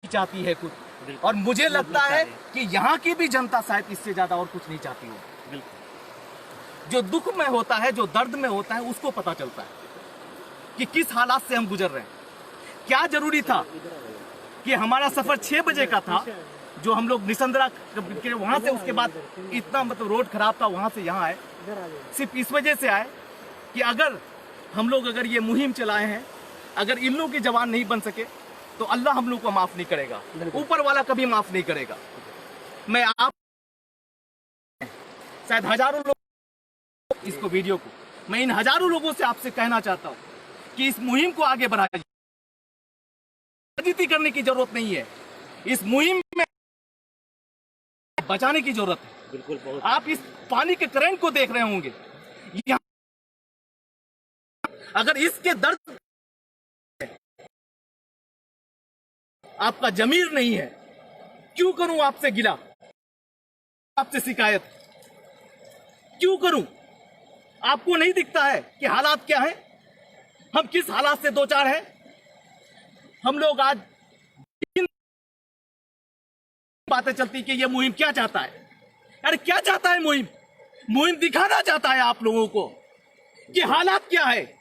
चाहती है कुछ, और मुझे लगता है कि यहाँ की भी जनता शायद इससे ज्यादा और कुछ नहीं चाहती हो। जो दुख में होता है, जो दर्द में होता है, उसको पता चलता है कि किस हालात से हम गुजर रहे हैं। क्या जरूरी था कि हमारा सफर 6 बजे का था, जो हम लोग निसंद्रा के वहां से, उसके बाद इतना मतलब रोड खराब था, वहां से यहाँ आए। सिर्फ इस वजह से आए कि अगर हम लोग अगर ये मुहिम चलाए हैं, अगर इन लोगों के जवान नहीं बन सके तो अल्लाह हम लोग को माफ नहीं करेगा, ऊपर वाला कभी माफ नहीं करेगा। मैं आप शायद हजारों लोग इसको वीडियो को, मैं इन हजारों लोगों से आपसे कहना चाहता हूं कि इस मुहिम को आगे बढ़ाइए। राजनीति करने की जरूरत नहीं है, इस मुहिम में बचाने की जरूरत है। बिल्कुल। आप इस पानी के करंट को देख रहे होंगे, यहाँ अगर इसके दर्द आपका जमीर नहीं है, क्यों करूं आपसे गिला, आपसे शिकायत क्यों करूं? आपको नहीं दिखता है कि हालात क्या है, हम किस हालात से दो चार हैं? हम लोग आज बातें चलती कि ये मुहिम क्या चाहता है। अरे क्या चाहता है मुहिम? मुहिम दिखाना चाहता है आप लोगों को कि हालात क्या है।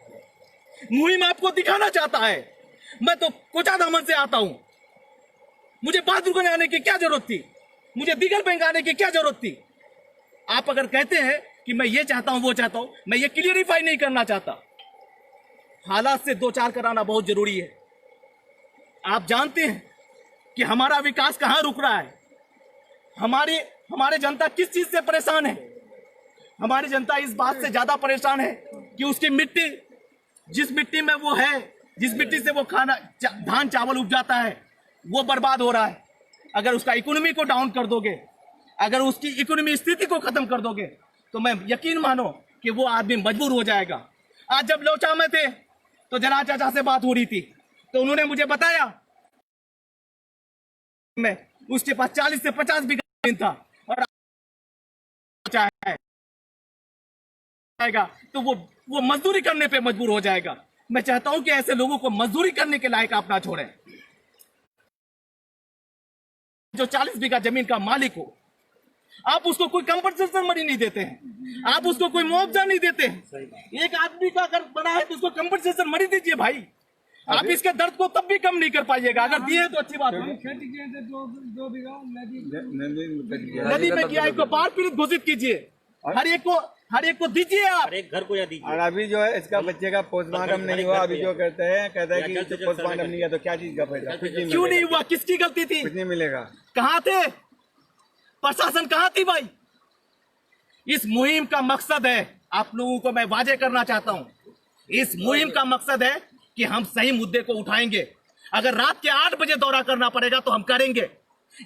मुहिम आपको दिखाना चाहता है। मैं तो कोचाधामन से आता हूं, मुझे बहादुरगंज आने की क्या जरूरत थी, मुझे दिगल बैंक आने की क्या जरूरत थी? आप अगर कहते हैं कि मैं ये चाहता हूं वो चाहता हूं, मैं ये क्लियरिफाई नहीं करना चाहता। हालात से दो चार कराना बहुत जरूरी है। आप जानते हैं कि हमारा विकास कहां रुक रहा है, हमारे जनता किस चीज से परेशान है। हमारी जनता इस बात से ज्यादा परेशान है कि उसकी मिट्टी, जिस मिट्टी में वो है, जिस मिट्टी से वो धान चावल उपजाता है, वो बर्बाद हो रहा है। अगर उसका इकोनॉमी को डाउन कर दोगे, अगर उसकी इकोनॉमी स्थिति को खत्म कर दोगे, तो मैं यकीन मानो कि वो आदमी मजबूर हो जाएगा। आज जब लोचा में थे तो जना चाचा से बात हो रही थी, तो उन्होंने मुझे बताया मैं उसके पास 40 से 50 बीघा जमीन था और आएगा तो वो मजदूरी करने पे मजबूर हो जाएगा। मैं चाहता हूं कि ऐसे लोगों को मजदूरी करने के लायक आप ना छोड़ें। जो 40 बीघा जमीन का मालिक हो, आप उसको कोई कंपनसेशन मनी नहीं देते हैं, आप उसको कोई मुआवजा नहीं देते हैं। एक आदमी का अगर बना है तो उसको कंपनसेशन मनी दीजिए भाई। आप इसके दर्द को तब भी कम नहीं कर पाइएगा। अगर दिए तो अच्छी बात है। नदी में किया को बाढ़ पीड़ित घोषित कीजिए, हर एक को दीजिए, आप एक घर को या दीजिए। और अभी जो है इसका बच्चे का पोस्टमार्टम नहीं हुआ, अभी जो कहते हैं कि पोस्टमार्टम नहीं है तो क्या चीज का फायदा? क्यों नहीं हुआ? किसकी गलती थी? कुछ नहीं मिलेगा। कहाँ थे प्रशासन, कहाँ थी भाई? इस मुहिम का मकसद है, आप लोगों को मैं वाजे करना चाहता हूं, इस मुहिम का मकसद है कि हम सही मुद्दे को उठाएंगे। अगर रात के 8 बजे दौरा करना पड़ेगा तो हम करेंगे।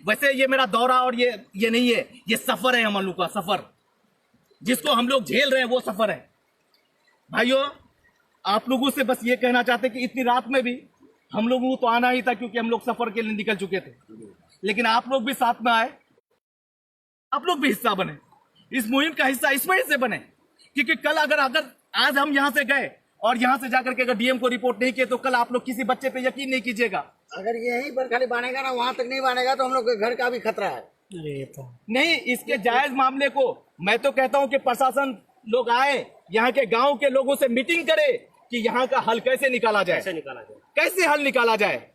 वैसे ये मेरा दौरा और ये नहीं है, ये सफर है, हम लोग का सफर, जिसको हम लोग झेल रहे हैं वो सफर है। भाइयों, आप लोगों से बस ये कहना चाहते कि इतनी रात में भी हम लोगों को तो आना ही था, क्योंकि हम लोग सफर के लिए निकल चुके थे, लेकिन आप लोग भी साथ में आए, आप लोग भी हिस्सा बने, इस मुहिम का हिस्सा इस वजह से बने क्योंकि कल अगर आज हम यहां से गए और यहां से जाकर के अगर डीएम को रिपोर्ट नहीं किए तो कल आप लोग किसी बच्चे पे यकीन नहीं कीजिएगा। अगर यहीं पर खाली बनेगा ना, वहां तक नहीं बनेगा तो हम लोग के घर का भी खतरा है। नहीं, इसके जायज मामले को मैं तो कहता हूं कि प्रशासन लोग आए, यहाँ के गांव के लोगों से मीटिंग करे कि यहाँ का हल कैसे निकाला जाए, कैसे हल निकाला जाए,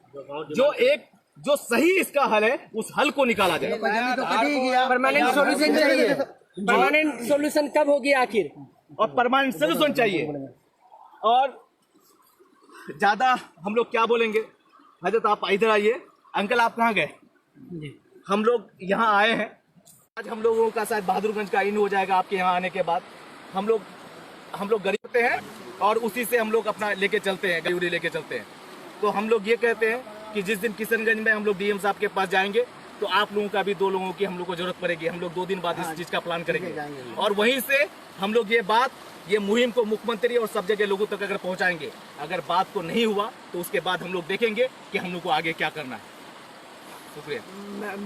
जो सही इसका हल है उस हल को निकाला जाए। परमानेंट सॉल्यूशन चाहिए। परमानेंट सॉल्यूशन कब होगी आखिर? और परमानेंट सॉल्यूशन चाहिए। और ज्यादा हम लोग क्या बोलेंगे। हजरत आप इधर आइए। अंकल आप कहाँ गए? हम लोग यहाँ आए हैं, आज हम लोगों का शायद बहादुरगंज का इन हो जाएगा आपके यहाँ आने के बाद। हम लोग गरीब होते हैं और उसी से हम लोग अपना लेके चलते हैं, गयूरी लेके चलते हैं। तो हम लोग ये कहते हैं कि जिस दिन किशनगंज में हम लोग डीएम साहब के पास जाएंगे तो आप लोगों का भी 2 लोगों की हम लोग को जरूरत पड़ेगी। हम लोग 2 दिन बाद इस चीज का प्लान करेंगे और वहीं से हम लोग ये मुहिम को मुख्यमंत्री और सब जगह लोगों तक अगर पहुंचाएंगे। अगर बात को नहीं हुआ तो उसके बाद हम लोग देखेंगे कि हम लोग को आगे क्या करना है। शुक्रिया।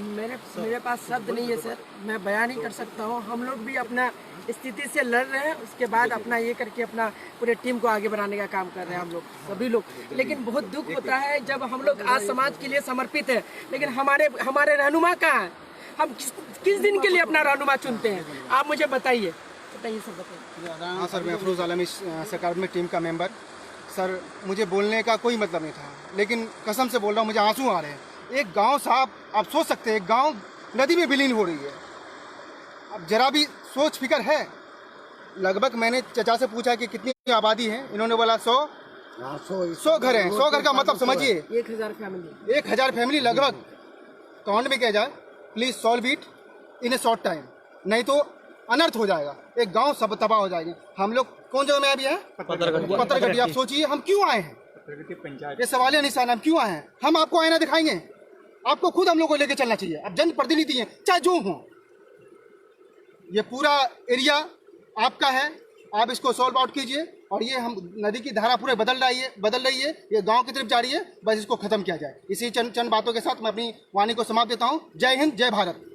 मेरे पास शब्द नहीं है सर, मैं बयान नहीं कर सकता हूँ। हम लोग भी अपना स्थिति से लड़ रहे हैं, उसके बाद अपना ये करके अपना पूरे टीम को आगे बढ़ाने का काम कर रहे हैं हम लोग सभी लोग। लेकिन बहुत दुख होता है जब हम लोग आज समाज के लिए समर्पित है, लेकिन हमारे रहनुमा कहाँ हैं? हम किस दिन के लिए अपना रहनुमा चुनते हैं? आप मुझे बताइए सब बताइए। हाँ सर, मैं अफरोज़ आलम अकादमिक टीम का मेंबर। सर, मुझे बोलने का कोई मतलब नहीं था, लेकिन कसम से बोल रहा हूँ, मुझे आंसू आ रहे हैं। एक गांव साहब, आप सोच सकते हैं, एक गांव नदी में विलीन हो रही है। अब जरा भी सोच फिक्र है? लगभग मैंने चचा से पूछा कि कितनी आबादी है, इन्होंने बोला 100 घर हैं। 100 घर का मतलब समझिए 1000 फैमिली, 1000 फैमिली लगभग। काउंट में किया जाए, please solve it in A short time, नहीं तो अनर्थ हो जाएगा, एक गांव सब तबाह हो जाएगी। हम लोग कौन जगह में अभी हैं? पत्थरगढ़ी। आप सोचिए हम क्यों आए हैं, ये सवालिया निशान, हम क्यों आए हैं? हम आपको आईना दिखाएंगे, आपको खुद हम लोग को लेकर चलना चाहिए। अब जनप्रतिनिधि हैं, चाहे जो हो, ये पूरा एरिया आपका है, आप इसको सॉल्व आउट कीजिए। और ये हम नदी की धारा पूरे बदल रही है, ये गांव की तरफ जा रही है, बस इसको खत्म किया जाए। इसी चंद बातों के साथ मैं अपनी वाणी को समाप्त देता हूँ। जय हिंद, जय भारत।